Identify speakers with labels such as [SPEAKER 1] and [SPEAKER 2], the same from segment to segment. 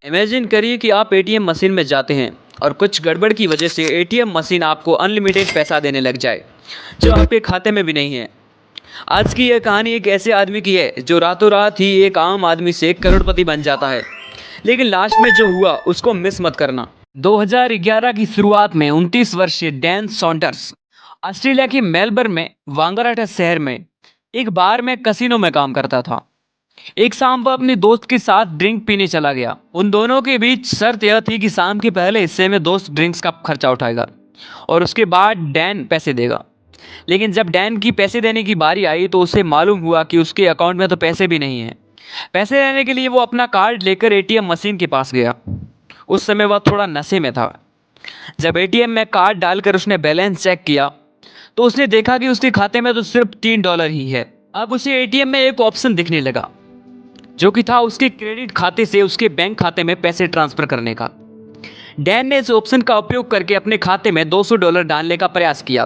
[SPEAKER 1] Imagine करिए कि आप एटीएम मशीन में जाते हैं और कुछ गड़बड़ की वजह से एटीएम मशीन आपको अनलिमिटेड पैसा देने लग जाए जो आपके खाते में भी नहीं है। आज की यह कहानी एक ऐसे आदमी की है जो रातों रात ही एक आम आदमी से करोड़पति बन जाता है। लेकिन लास्ट में जो हुआ उसको मिस मत करना। 2011 की शुरुआत में 29 वर्षीय डैन सॉन्डर्स ऑस्ट्रेलिया के मेलबर्न में वांगराटा शहर में एक बार में कसिनो में काम करता था। एक शाम वह अपने दोस्त के साथ ड्रिंक पीने चला गया। उन दोनों के बीच शर्त यह थी कि शाम के पहले हिस्से में दोस्त ड्रिंक्स का खर्चा उठाएगा और उसके बाद डैन पैसे देगा। लेकिन जब डैन की पैसे देने की बारी आई तो उसे मालूम हुआ कि उसके अकाउंट में तो पैसे भी नहीं हैं। पैसे लेने के लिए वो अपना कार्ड लेकर एटीएम मशीन के पास गया। उस समय वह थोड़ा नशे में था। जब एटीएम में कार्ड डालकर उसने बैलेंस चेक किया तो उसने देखा कि उसके खाते में तो सिर्फ $3 ही है। अब उसे एटीएम में एक ऑप्शन दिखने लगा जो कि था उसके क्रेडिट खाते से उसके बैंक खाते में पैसे ट्रांसफर करने का। डैन ने इस ऑप्शन का उपयोग करके अपने खाते में $200 डालने का प्रयास किया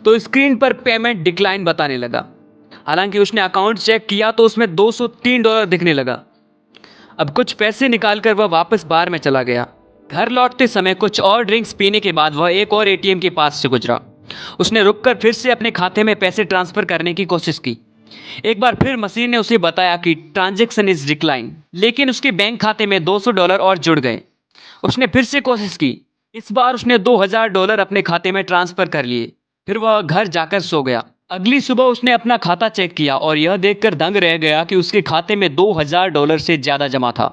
[SPEAKER 1] तो स्क्रीन पर पेमेंट डिक्लाइन बताने लगा। हालांकि उसने अकाउंट चेक किया तो उसमें $203 दिखने लगा। अब कुछ पैसे निकालकर वह वापस बार में चला गया। घर लौटते समय कुछ और ड्रिंक्स पीने के बाद वह एक और एटीएम के पास से गुजरा। उसने रुककर फिर से अपने खाते में पैसे ट्रांसफर करने की कोशिश की। एक बार फिर मशीन ने उसे बताया कि ट्रांजैक्शन इज डिक्लाइन, लेकिन उसके बैंक खाते में $200 और जुड़ गए। उसने फिर से कोशिश की। इस बार उसने $2000 अपने खाते में ट्रांसफर कर लिए। फिर वह घर जाकर सो गया। अगली सुबह उसने अपना खाता चेक किया और यह देखकर दंग रह गया कि उसके खाते में $2000 से ज्यादा जमा था।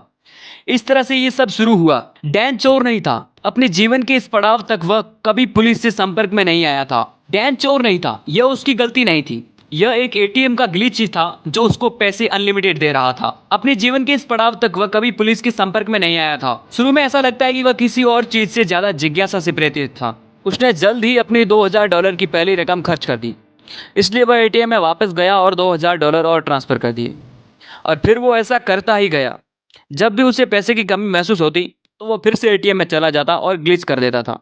[SPEAKER 1] इस तरह से ये सब शुरू हुआ। डैन चोर नहीं था। अपने जीवन के इस पड़ाव तक वह कभी पुलिस से संपर्क में नहीं आया था। डैन चोर नहीं था, यह उसकी गलती नहीं थी। यह एक एटीएम का ग्लिच ही था जो उसको पैसे अनलिमिटेड दे रहा था। अपने जीवन के इस पड़ाव तक वह कभी पुलिस के संपर्क में नहीं आया था। शुरू में ऐसा लगता है कि वह किसी और चीज से ज्यादा जिज्ञासा से प्रेरित था। उसने जल्द ही अपनी $2000 की पहली रकम खर्च कर दी, इसलिए वह एटीएम में वापस गया और $2000 और ट्रांसफर कर दिए। और फिर वो ऐसा करता ही गया। जब भी उसे पैसे की कमी महसूस होती तो वो फिर से एटीएम में चला जाता और ग्लिच कर देता था।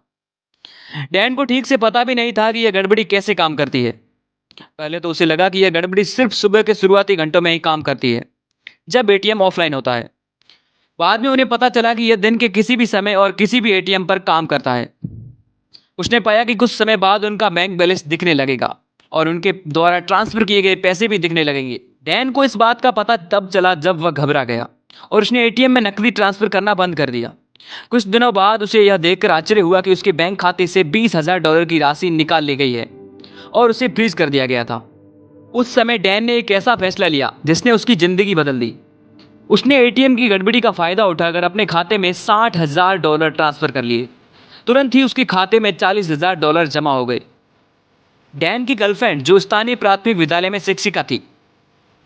[SPEAKER 1] डैन को ठीक से पता भी नहीं था कि यह गड़बड़ी कैसे काम करती है। पहले तो उसे लगा कि यह गड़बड़ी सिर्फ सुबह के शुरुआती घंटों में ही काम करती है जब एटीएम ऑफलाइन होता है। बाद में उन्हें पता चला कि यह दिन के किसी भी समय और किसी भी एटीएम पर काम करता है। उसने पाया कि कुछ समय बाद उनका बैंक बैलेंस दिखने लगेगा और उनके द्वारा ट्रांसफर किए गए पैसे भी दिखने लगेंगे। डैन को इस बात का पता तब चला जब वह घबरा गया और उसने एटीएम में नकदी ट्रांसफर करना बंद कर दिया। कुछ दिनों बाद उसे यह देखकर आश्चर्य हुआ कि उसके बैंक खाते से $20,000 की राशि निकाल ली गई है और उसे फ्रीज कर दिया गया था। उस समय डैन ने एक ऐसा फैसला लिया जिसने उसकी जिंदगी बदल दी। उसने एटीएम की गड़बड़ी का फायदा उठाकर अपने खाते में $60,000 ट्रांसफर कर लिए। तुरंत ही उसके खाते में $40,000 जमा हो गए। डैन की गर्लफ्रेंड जो स्थानीय प्राथमिक विद्यालय में शिक्षिका थी,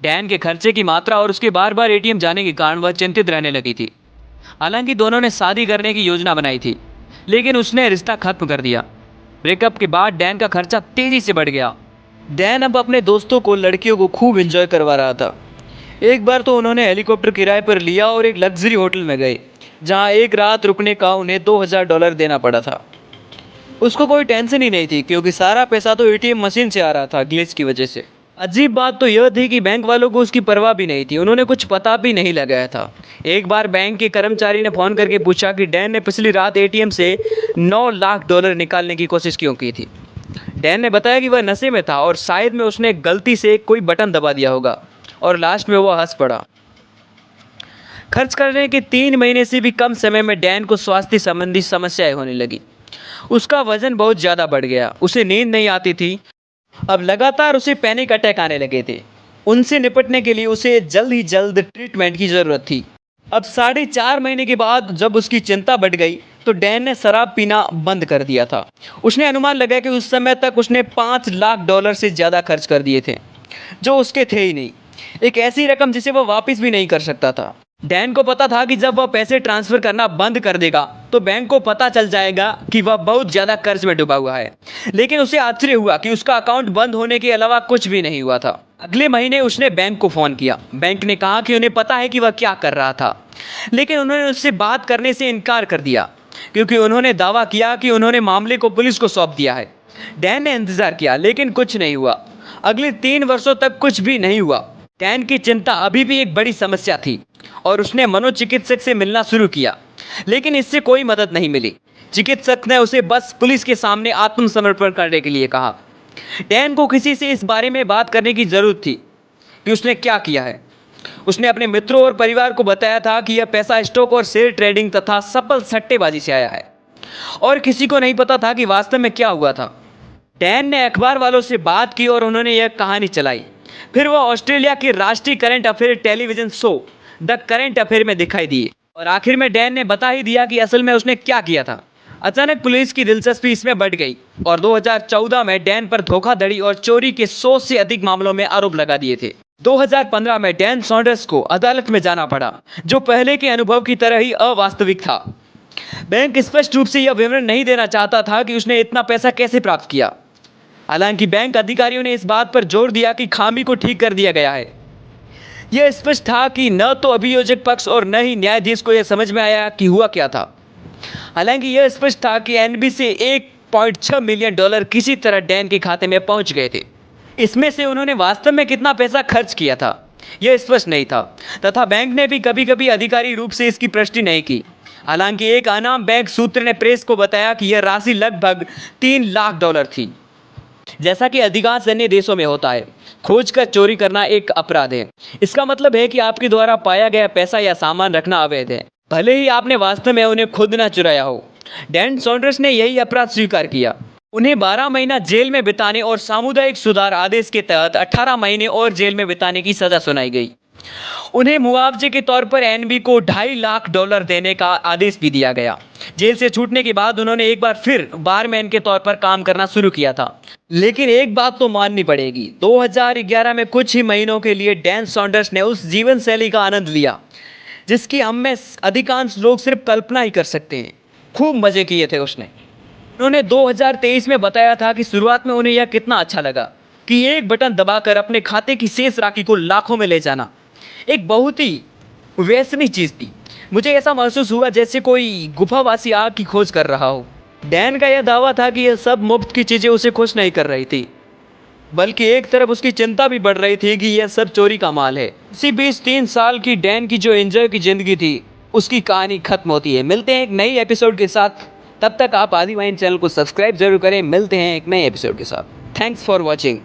[SPEAKER 1] डैन के खर्चे की मात्रा और उसके बार बार एटीएम जाने के कारण वह चिंतित रहने लगी थी। हालांकि दोनों ने शादी करने की योजना बनाई थी, लेकिन उसने रिश्ता खत्म कर दिया। ब्रेकअप के बाद डैन का खर्चा तेजी से बढ़ गया। डैन अब अपने दोस्तों को लड़कियों को खूब एंजॉय करवा रहा था। एक बार तो उन्होंने हेलीकॉप्टर किराए पर लिया और एक लग्जरी होटल में गए जहां एक रात रुकने का उन्हें $2000 देना पड़ा था। उसको कोई टेंशन ही नहीं थी क्योंकि सारा पैसा तो एटीएम मशीन से आ रहा था ग्लिच की वजह से। अजीब बात तो यह थी कि बैंक वालों को उसकी परवाह भी नहीं थी। उन्होंने कुछ पता भी नहीं लगाया था। एक बार बैंक के कर्मचारी ने फोन करके पूछा कि डैन ने पिछली रात एटीएम से $9 लाख निकालने की कोशिश क्यों की थी। डैन ने बताया कि वह नशे में था और शायद में उसने गलती से कोई बटन दबा दिया होगा और लास्ट में वह हंस पड़ा। खर्च करने के 3 महीने से भी कम समय में डैन को स्वास्थ्य संबंधी समस्याएं होने लगी। उसका वजन बहुत ज़्यादा बढ़ गया, उसे नींद नहीं आती थी। अब लगातार उसे पैनिक अटैक आने लगे थे। उनसे निपटने के लिए उसे जल्द ही जल्द ट्रीटमेंट की ज़रूरत थी। अब 4.5 महीने के बाद जब उसकी चिंता बढ़ गई तो डैन ने शराब पीना बंद कर दिया था। उसने अनुमान लगाया कि उस समय तक उसने $5 लाख से ज़्यादा खर्च कर दिए थे जो उसके थे ही नहीं। एक ऐसी रकम जिसे वह वापस भी नहीं कर सकता था। डैन को पता था कि जब वह पैसे ट्रांसफर करना बंद कर देगा तो बैंक को पता चल जाएगा कि वह बहुत ज़्यादा कर्ज में डूबा हुआ है। लेकिन उसे आश्चर्य हुआ कि उसका अकाउंट बंद होने के अलावा कुछ भी नहीं हुआ था। अगले महीने उसने बैंक को फ़ोन किया। बैंक ने कहा कि उन्हें पता है कि वह क्या कर रहा था, लेकिन उन्होंने उससे बात करने से इनकार कर दिया क्योंकि उन्होंने दावा किया कि उन्होंने मामले को पुलिस को सौंप दिया है। डैन ने इंतज़ार किया लेकिन कुछ नहीं हुआ। अगले 3 वर्षों तक कुछ भी नहीं हुआ। डैन की चिंता अभी भी एक बड़ी समस्या थी। और उसने मनोचिकित्सक से मिलना शुरू किया, लेकिन इससे कोई मदद नहीं मिली। चिकित्सक ने उसे बस पुलिस के सामने आत्मसमर्पण करने के लिए कहा। डैन को किसी से इस बारे में बात करने की जरूरत थी कि उसने क्या किया है। उसने अपने मित्रों और परिवार को बताया था कि यह पैसा स्टॉक और शेयर ट्रेडिंग तथा सफल सट्टेबाजी से आया है, और किसी को नहीं पता था कि वास्तव में क्या हुआ था। डैन ने अखबार वालों से बात की और उन्होंने यह कहानी चलाई। फिर वह ऑस्ट्रेलिया के राष्ट्रीय current affair television show the current affair में दिखाई दिए, और आखिर में डैन ने बता ही दिया कि असल में उसने क्या किया था। अचानक पुलिस की दिलचस्पी इसमें बढ़ गई और 2014 में डैन पर धोखाधड़ी और चोरी के 100 से अधिक मामलों में आरोप लगा दिए थे। 2015 में डैन सॉन्डर्स को अदालत में जाना पड़ा, जो पहले के अनुभव की तरह ही अवास्तविक था। बैंक स्पष्ट रूप से यह विवरण नहीं देना चाहता था कि उसने इतना पैसा कैसे प्राप्त किया। हालांकि बैंक अधिकारियों ने इस बात पर जोर दिया कि खामी को ठीक कर दिया गया है। यह स्पष्ट था कि न तो अभियोजक पक्ष और न ही न्यायाधीश को यह समझ में आया कि हुआ क्या था। हालांकि यह स्पष्ट था कि एनबी से $1.6 मिलियन किसी तरह डैन के खाते में पहुंच गए थे। इसमें से उन्होंने वास्तव में कितना पैसा खर्च किया था यह स्पष्ट नहीं था, तथा बैंक ने भी कभी कभी आधिकारिक रूप से इसकी पुष्टि नहीं की। हालांकि एक अनाम बैंक सूत्र ने प्रेस को बताया कि यह राशि लगभग $3 लाख थी। जैसा कि अधिकांश अन्य देशों में होता है, खोज कर चोरी करना एक अपराध है। इसका मतलब है कि आपके द्वारा पाया गया पैसा या सामान रखना अवैध है, भले ही आपने वास्तव में उन्हें खुद न चुराया हो। डैन सॉन्डर्स ने यही अपराध स्वीकार किया। उन्हें 12 महीना जेल में बिताने और सामुदायिक सुधार आदेश के तहत 18 महीने और जेल में बिताने की सजा सुनाई गई। उन्हें मुआवजे के तौर पर एनबी को $2.5 लाख देने का आदेश भी दिया गया। जेल से छूटने के बाद उन्होंने एक बार फिर बारमैन के तौर पर काम करना शुरू किया था। लेकिन एक बात तो माननी पड़ेगी, 2011 में कुछ ही महीनों के लिए डैन सॉन्डर्स ने उस जीवन शैली का आनंद लिया जिसकी हम में अधिकांश लोग सिर्फ कल्पना ही कर सकते हैं। खूब मजे किए थे उसने। उन्होंने 2023 में बताया था कि शुरुआत में उन्हें यह कितना अच्छा लगा कि एक बटन दबाकर अपने खाते की शेष राशि को लाखों में ले जाना एक बहुत ही वैसनी चीज थी। मुझे ऐसा महसूस हुआ जैसे कोई गुफावासी आग की खोज कर रहा हो। डैन का यह दावा था कि यह सब मुफ्त की चीजें उसे खुश नहीं कर रही थी, बल्कि एक तरफ उसकी चिंता भी बढ़ रही थी कि यह सब चोरी का माल है। इसी बीच 3 साल की डैन की जो एंजॉय की जिंदगी थी, उसकी कहानी खत्म होती है। मिलते हैं एक नई एपिसोड के साथ, तब तक आप आदि वाइन चैनल को सब्सक्राइब जरूर करें। मिलते हैं एक नए एपिसोड के साथ। Thanks for watching.